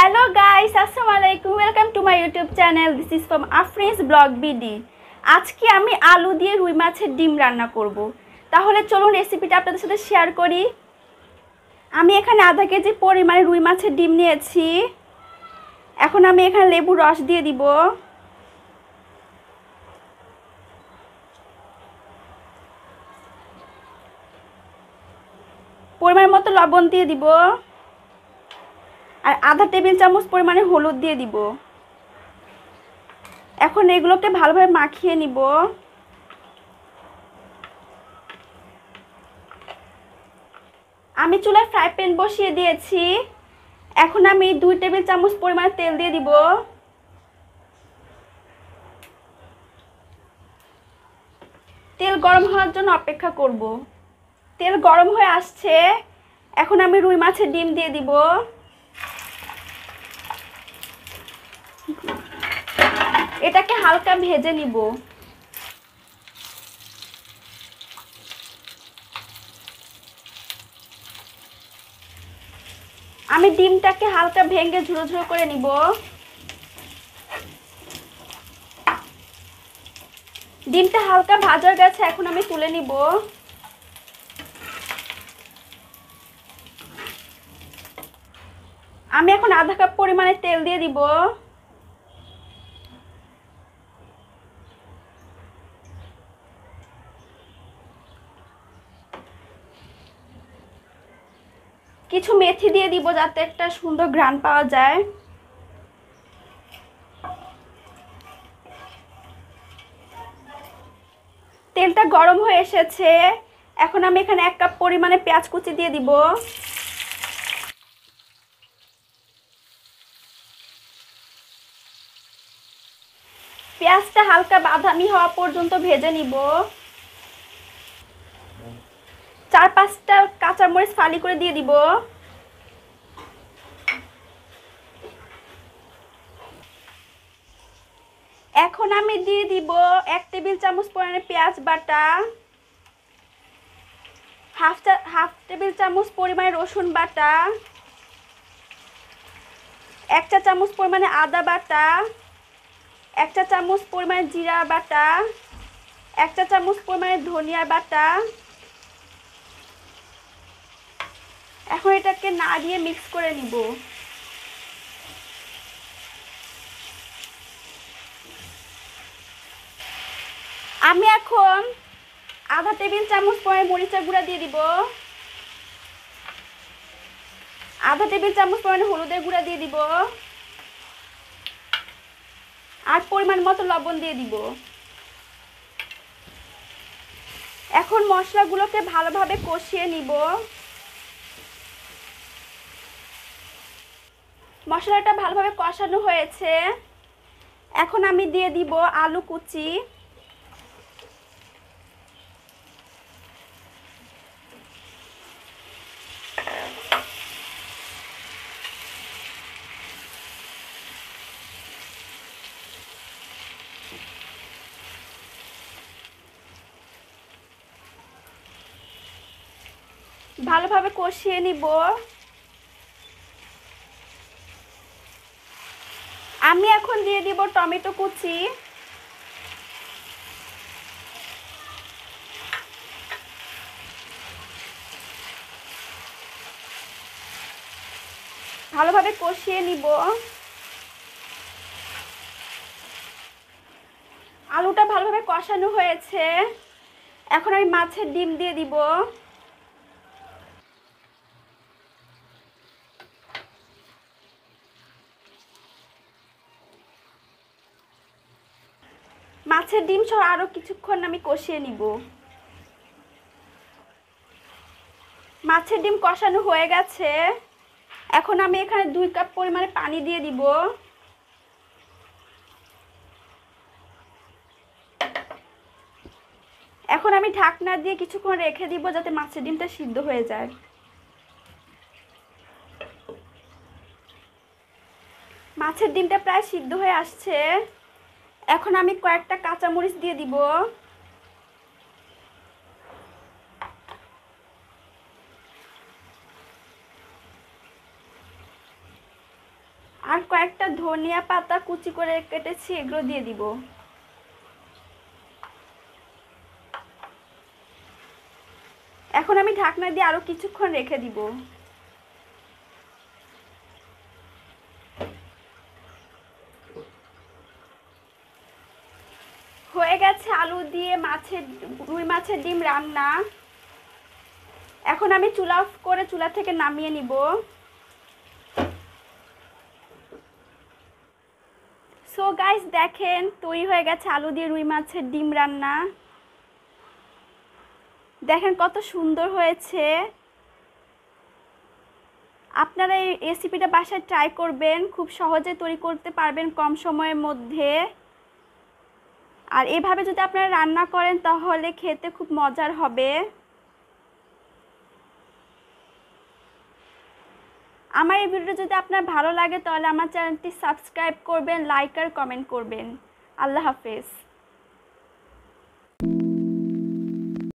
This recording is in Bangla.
Hello guys, Assalamualaikum. Welcome to my YouTube channel. This is from Afrin's Blog BD. আজকে আমি আলু দিয়ে রুই মাছের ডিম রান্না করব। তাহলে চলুন রেসিপিটা আপনাদের সাথে শেয়ার করি। আমি এখানে আধা কেজি পরিমাণে রুই মাছের ডিম নিয়েছি। এখন আমি এখানে লেবুর রস দিয়ে দিব। পরিমাণ মতো লবণ দিয়ে দিব। আর আধা টেবিল চামচ পরিমাণে হলুদ দিয়ে দিব। এখন এগুলোকে ভালোভাবে মাখিয়ে নিব। আমি চুলায় ফ্রাই প্যান বসিয়ে দিয়েছি। এখন আমি 2 টেবিল চামচ পরিমাণে তেল দিয়ে দিব। তেল গরম হওয়ার জন্য অপেক্ষা করব। তেল গরম হয়ে আসছে। এখন আমি রুই মাছের ডিম দিয়ে দিব। এটাকে হালকা ভেজে নিব। আমি ডিমটাকে হালকা ভেঙে ঝুরো ঝুরো করে নিব। ডিমটা হালকা ভাজা গেছে, এখন আমি তুলে নিব। আমি এখন আধা কাপ পরিমাণে তেল দিয়ে দিব। কিছু মেথি দিয়ে দিব যাতে একটা সুন্দর ঘ্রাণ পাওয়া যায়। তেলটা গরম হয়ে এসেছে। এখন আমি এখানে 1 কাপ পরিমাণে পেঁয়াজ কুচি দিয়ে দিব। পেঁয়াজটা হালকা বাদামি হওয়া পর্যন্ত ভেজে নিব। 4-5টা কাঁচামরিচ ফালি করে দিয়ে দিব। এখন আমি দিয়ে দিব 1 টেবিল চামচ পরিমাণে পেঁয়াজ বাটা, হাফ টেবিল চামচ পরিমাণে রসুন বাটা, 1 চা চামচ পরিমাণে আদা বাটা, 1 চা চামচ পরিমাণে জিরা বাটা, 1 চা চামচ পরিমাণে ধনিয়া বাটা। এখন এটাকে নাড়িয়ে মিক্স করে নিব। আমি এখন আধা টেবিল চামচ পরিমাণে মরিচের গুঁড়া দিয়ে দিব। আধা টেবিল চামচ পরিমাণে হলুদের গুঁড়া দিয়ে দিব। আর পরিমাণ মতো লবণ দিয়ে দিব। এখন মশলাগুলোকে ভালোভাবে কষিয়ে নিব। মশলাটা ভালোভাবে কষানো হয়েছে। এখন আমি দিয়ে দিব আলু কুচি। ভালোভাবে কষিয়ে নিব। আমি এখন দিয়ে দিব টমেটো কুচি। ভালোভাবে কষিয়ে নিব। আলুটা ভালোভাবে কষানো হয়েছে। এখন আমি মাছের ডিম দিয়ে দিব। মাছের ডিম সহ আরো কিছুক্ষণ আমি কষিয়ে নিব। মাছের ডিম কষানো হয়ে গেছে। এখন আমি এখানে 2 কাপ পরিমাণে পানি দিয়ে দিব। এখন আমি ঢাকনা দিয়ে কিছুক্ষণ রেখে দিব যাতে মাছের ডিমটা সিদ্ধ হয়ে যায়। মাছের ডিমটা প্রায় সিদ্ধ হয়ে আসছে। এখন আমি কয়েকটা কাঁচামরিচ দিয়ে দিব। আর কয়েকটা ধনিয়া পাতা কুচি করে কেটেছি, এগুলো দিয়ে দিব। এখন আমি ঢাকনা দিয়ে আরো কিছুক্ষণ রেখে দিব। হয়ে গেছে আলু দিয়ে রুই মাছের ডিম রান্না। এখন আমি চুলা অফ করে চুলা থেকে নামিয়ে নিব। সো গাইস, দেখেন তৈরি হয়ে গেছে আলু দিয়ে রুই মাছের ডিম রান্না। দেখেন কত সুন্দর হয়েছে। আপনারা এই রেসিপিটা বাসায় ট্রাই করবেন, খুব সহজে তৈরি করতে পারবেন কম সময়ের মধ্যে। আর এভাবে যদি আপনারা রান্না করেন তাহলে খেতে খুব মজার হবে। আমার এই ভিডিওটা যদি আপনার ভালো লাগে তাহলে আমার চ্যানেলটি সাবস্ক্রাইব করবেন, লাইক আর কমেন্ট করবেন। আল্লাহ হাফেজ।